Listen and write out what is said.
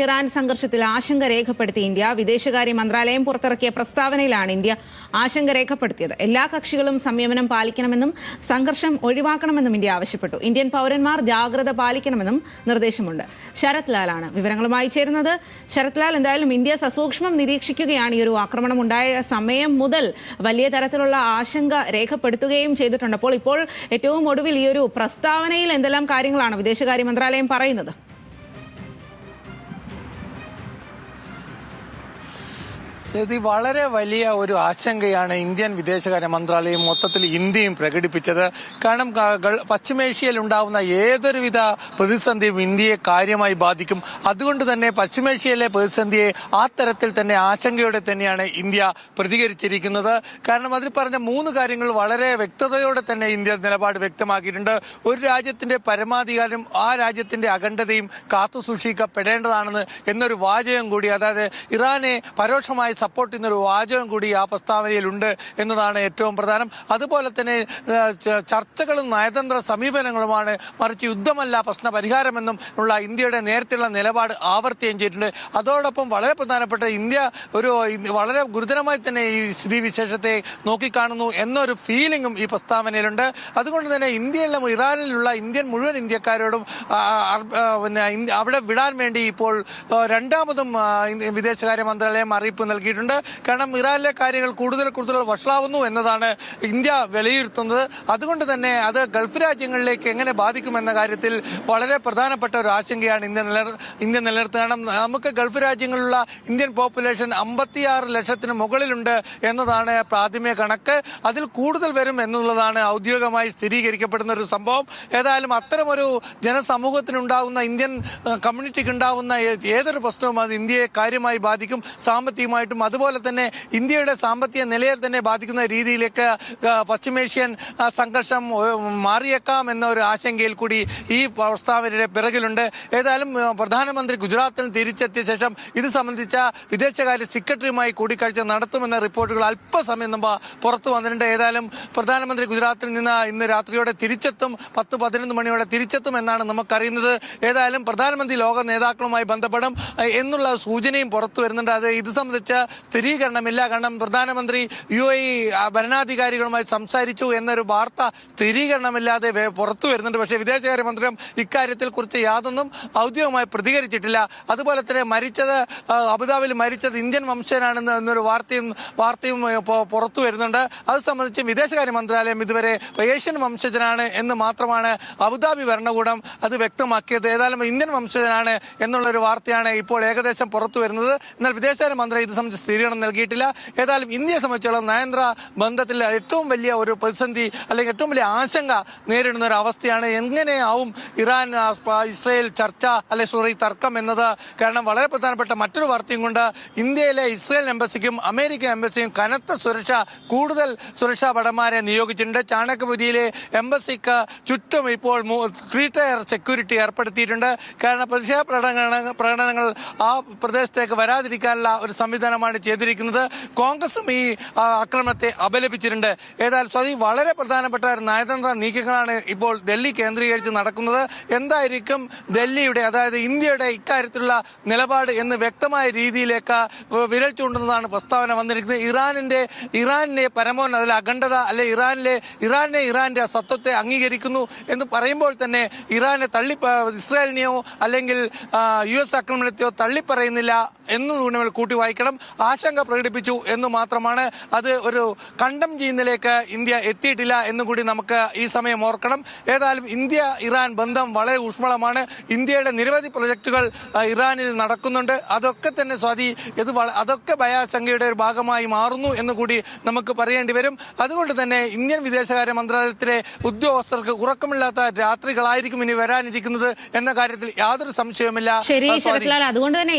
Iran സംഘർഷത്തിൽ ആശങ്ക രേഖപ്പെടുത്തി ഇന്ത്യ. വിദേശകാര്യ മന്ത്രാലയം പുറത്തിറക്കിയ പ്രസ്താവനയിലാണ് ഇന്ത്യ ആശങ്ക രേഖപ്പെടുത്തിയത്. എല്ലാ കക്ഷികളും സംയമനം പാലിക്കണമെന്നും സംഘർഷം ഒഴിവാക്കണമെന്നും ഇന്ത്യ ആവശ്യപ്പെട്ടു. ഇന്ത്യൻ പൗരന്മാർ ജാഗ്രത പാലിക്കണമെന്നും നിർദ്ദേശമുണ്ട്. ശരത് ലാലാണ് വിവരങ്ങളുമായി ചേരുന്നത്. ശരത് ലാൽ, എന്തായാലും ഇന്ത്യ സസൂക്ഷ്മം നിരീക്ഷിക്കുകയാണ്. ഈ ഒരു ആക്രമണം ഉണ്ടായ സമയം മുതൽ വലിയ തരത്തിലുള്ള ആശങ്ക രേഖപ്പെടുത്തുകയും ചെയ്തിട്ടുണ്ട്. അപ്പോൾ ഇപ്പോൾ ഏറ്റവും ഒടുവിൽ ഈ ഒരു പ്രസ്താവനയിൽ എന്തെല്ലാം കാര്യങ്ങളാണ് വിദേശകാര്യ മന്ത്രാലയം പറയുന്നത്? വളരെ വലിയ ഒരു ആശങ്കയാണ് ഇന്ത്യൻ വിദേശകാര്യ മന്ത്രാലയം മൊത്തത്തിൽ ഇന്ത്യയും പ്രകടിപ്പിച്ചത്. കാരണം പശ്ചിമേഷ്യയിൽ ഉണ്ടാവുന്ന ഏതൊരുവിധ പ്രതിസന്ധിയും ഇന്ത്യയെ കാര്യമായി ബാധിക്കും. അതുകൊണ്ട് തന്നെ പശ്ചിമേഷ്യയിലെ പ്രതിസന്ധിയെ ആ തരത്തിൽ തന്നെ ആശങ്കയോടെ തന്നെയാണ് ഇന്ത്യ പ്രതികരിച്ചിരിക്കുന്നത്. കാരണം അതിൽ പറഞ്ഞ 3 കാര്യങ്ങൾ വളരെ വ്യക്തതയോടെ തന്നെ ഇന്ത്യ നിലപാട് വ്യക്തമാക്കിയിട്ടുണ്ട്. ഒരു രാജ്യത്തിന്റെ പരമാധികാരം ആ രാജ്യത്തിന്റെ അഖണ്ഡതയും കാത്തുസൂക്ഷിക്കപ്പെടേണ്ടതാണെന്ന് എന്നൊരു വാചകം കൂടി, അതായത് ഇറാനെ പരോക്ഷമായി സപ്പോർട്ട് ചെയ്യുന്നൊരു വാചകം കൂടി ആ പ്രസ്താവനയിലുണ്ട് എന്നതാണ് ഏറ്റവും പ്രധാനം. അതുപോലെ തന്നെ ചർച്ചകളും നയതന്ത്ര സമീപനങ്ങളുമാണ്, മറിച്ച് യുദ്ധമല്ല പ്രശ്ന പരിഹാരമെന്നും ഉള്ള ഇന്ത്യയുടെ നേരത്തെയുള്ള നിലപാട് ആവർത്തിക്കുകയും ചെയ്തിട്ടുണ്ട്. അതോടൊപ്പം വളരെ പ്രധാനപ്പെട്ട ഇന്ത്യ വളരെ ഗുരുതരമായി തന്നെ ഈ സ്ഥിതിവിശേഷത്തെ നോക്കിക്കാണുന്നു എന്നൊരു ഫീലിംഗും ഈ പ്രസ്താവനയിലുണ്ട്. അതുകൊണ്ട് തന്നെ ഇറാനിലുള്ള മുഴുവൻ ഇന്ത്യക്കാരോടും അവിടെ വിടാൻ വേണ്ടി ഇപ്പോൾ രണ്ടാമതും വിദേശകാര്യ മന്ത്രാലയം അറിയിപ്പ് നൽകിയിട്ടുണ്ട്. കാരണം ഇറാനിലെ കാര്യങ്ങൾ കൂടുതൽ വഷളാവുന്നു എന്നതാണ് ഇന്ത്യ വിലയിരുത്തുന്നത്. അതുകൊണ്ട് തന്നെ അത് ഗൾഫ് രാജ്യങ്ങളിലേക്ക് എങ്ങനെ ബാധിക്കുമെന്ന കാര്യത്തിൽ വളരെ പ്രധാനപ്പെട്ട ഒരു ആശങ്കയാണ് ഇന്ത്യ നിലനിർത്തുന്നത്. കാരണം നമുക്ക് ഗൾഫ് രാജ്യങ്ങളിലുള്ള ഇന്ത്യൻ പോപ്പുലേഷൻ 56 ലക്ഷത്തിന് മുകളിലുണ്ട് എന്നതാണ് പ്രാഥമിക കണക്ക്. അതിൽ കൂടുതൽ വരും എന്നുള്ളതാണ് ഔദ്യോഗികമായി സ്ഥിരീകരിക്കപ്പെടുന്ന ഒരു സംഭവം. ഏതായാലും അത്തരമൊരു ജനസമൂഹത്തിനുണ്ടാകുന്ന ഇന്ത്യൻ കമ്മ്യൂണിറ്റിക്ക് ഉണ്ടാകുന്ന ഏതൊരു പ്രശ്നവും അത് ഇന്ത്യയെ കാര്യമായി ബാധിക്കും, സാമ്പത്തികമായിട്ടും. അതുപോലെ തന്നെ ഇന്ത്യയുടെ സാമ്പത്തിക നിലയെ തന്നെ ബാധിക്കുന്ന രീതിയിലേക്ക് പശ്ചിമേഷ്യൻ സംഘർഷം മാറിയേക്കാം എന്ന ഒരു ആശങ്കയിൽ കൂടി ഈ പ്രസ്താവനയുടെ പിറകിലുണ്ട്. ഏതായാലും പ്രധാനമന്ത്രി ഗുജറാത്തിൽ തിരിച്ചെത്തിയ ശേഷം ഇത് സംബന്ധിച്ച വിദേശകാര്യ സെക്രട്ടറിയുമായി കൂടിക്കാഴ്ച നടത്തുമെന്ന റിപ്പോർട്ടുകൾ അല്പസമയം മുമ്പ് പുറത്തു വന്നിട്ടുണ്ട്. ഏതായാലും പ്രധാനമന്ത്രി ഗുജറാത്തിൽ നിന്ന് ഇന്ന് രാത്രിയോടെ തിരിച്ചെത്തും, 10-11 മണിയോടെ തിരിച്ചെത്തും എന്നാണ് നമുക്കറിയുന്നത്. ഏതായാലും പ്രധാനമന്ത്രി ലോക നേതാക്കളുമായി ബന്ധപ്പെടും എന്നുള്ള സൂചനയും പുറത്തു വരുന്നുണ്ട്. അത് ഇത് സംബന്ധിച്ച സ്ഥിരീകരണമില്ല. കാരണം പ്രധാനമന്ത്രി UAE ഭരണാധികാരികളുമായി സംസാരിച്ചു എന്നൊരു വാർത്ത സ്ഥിരീകരണമില്ലാതെ പുറത്തു വരുന്നുണ്ട്. പക്ഷേ വിദേശകാര്യ മന്ത്രാലയം ഇക്കാര്യത്തിൽ കുറിച്ച് യാതൊന്നും ഔദ്യോഗികമായി പ്രതികരിച്ചിട്ടില്ല. അതുപോലെ തന്നെ അബുദാബിയിൽ മരിച്ചത് ഇന്ത്യൻ വംശജനാണെന്ന് എന്നൊരു വാർത്തയും പുറത്തു വരുന്നുണ്ട്. അത് സംബന്ധിച്ച് വിദേശകാര്യ മന്ത്രാലയം ഇതുവരെ ഏഷ്യൻ വംശജനാണ് എന്ന് മാത്രമാണ് അബുദാബി ഭരണകൂടം അത് വ്യക്തമാക്കിയത്. ഏതായാലും ഇന്ത്യൻ വംശജനാണ് എന്നുള്ളൊരു വാർത്തയാണ് ഇപ്പോൾ ഏകദേശം പുറത്തു വരുന്നത്. എന്നാൽ വിദേശകാര്യ മന്ത്രാലയം ഇത് സംബന്ധിച്ച് സ്ഥിരീകരണം നൽകിയിട്ടില്ല. ഏതായാലും ഇന്ത്യയെ സംബന്ധിച്ചോളം നയതന്ത്ര ബന്ധത്തിൽ ഏറ്റവും വലിയ ഒരു പ്രതിസന്ധി അല്ലെങ്കിൽ ഏറ്റവും വലിയ ആശങ്ക നേരിടുന്ന ഒരു അവസ്ഥയാണ്. എങ്ങനെയാവും ഇറാൻ ഇസ്രായേൽ ചർച്ച തർക്കം എന്നത്. കാരണം വളരെ പ്രധാനപ്പെട്ട മറ്റൊരു വാർത്തയും കൊണ്ട് ഇന്ത്യയിലെ ഇസ്രായേൽ എംബസിക്കും അമേരിക്കൻ എംബസിയും കനത്ത കൂടുതൽ സുരക്ഷാ ഭടന്മാരെ നിയോഗിച്ചിട്ടുണ്ട്. ചാണകപുരിയിലെ എംബസിക്ക് ചുറ്റും ഇപ്പോൾ 3 ടയർ സെക്യൂരിറ്റി ഏർപ്പെടുത്തിയിട്ടുണ്ട്. കാരണം പ്രതിഷേധ പ്രകടനങ്ങൾ ആ പ്രദേശത്തേക്ക് വരാതിരിക്കാനുള്ള ഒരു സംവിധാനമാണ് ചെയ്തിരിക്കുന്നത്. കോൺഗ്രസും ഈ ആക്രമണത്തെ അപലപിച്ചിട്ടുണ്ട്. ഏതായാലും വളരെ പ്രധാനപ്പെട്ട നയതന്ത്ര നീക്കങ്ങളാണ് ഇപ്പോൾ ഡൽഹി കേന്ദ്രീകരിച്ച് നടക്കുന്നത്. എന്തായിരിക്കും ഡൽഹിയുടെ, അതായത് ഇന്ത്യയുടെ ഇക്കാര്യത്തിലുള്ള നിലപാട് എന്ന് വ്യക്തമായ രീതിയിലേക്ക് വിരൽ ചൂണ്ടുന്നതാണ് പ്രസ്താവന വന്നിരിക്കുന്നത്. ഇറാനിന്റെ പരമോന്നത അഖണ്ഡത അല്ലെ ഇറാന്റെ സത്വത്തെ അംഗീകരിക്കുന്നു എന്ന് പറയുമ്പോൾ തന്നെ ഇറാനെ ഇസ്രായേലിനെയോ അല്ലെങ്കിൽ US ആക്രമണത്തെയോ തള്ളിപ്പറയുന്നില്ല എന്ന് കൂട്ടി വായിക്കണം. ആശങ്ക പ്രകടിപ്പിച്ചു എന്ന് മാത്രമാണ്. അത് ഒരു കണ്ടം ചെയ്യുന്നതിലേക്ക് ഇന്ത്യ എത്തിയിട്ടില്ല എന്നും കൂടി നമുക്ക് ഈ സമയം ഓർക്കണം. ഏതായാലും ഇന്ത്യ-ഇറാൻ ബന്ധം വളരെ ഊഷ്മളമാണ്. ഇന്ത്യയുടെ നിരവധി പ്രൊജക്ടുകൾ ഇറാനിൽ നടക്കുന്നുണ്ട്. അതൊക്കെ തന്നെ അതൊക്കെ ഭയാശങ്കയുടെ ഒരു ഭാഗമായി മാറുന്നു എന്ന് കൂടി നമുക്ക് പറയേണ്ടി വരും. അതുകൊണ്ട് തന്നെ ഇന്ത്യൻ വിദേശകാര്യ മന്ത്രാലയത്തിലെ ഉദ്യോഗസ്ഥർക്ക് ഉറക്കമില്ലാത്ത രാത്രികളായിരിക്കും ഇനി വരാനിരിക്കുന്നത് എന്ന കാര്യത്തിൽ യാതൊരു സംശയവുമില്ല. ശരി ശരത് ലാൽ, അതുകൊണ്ട് തന്നെ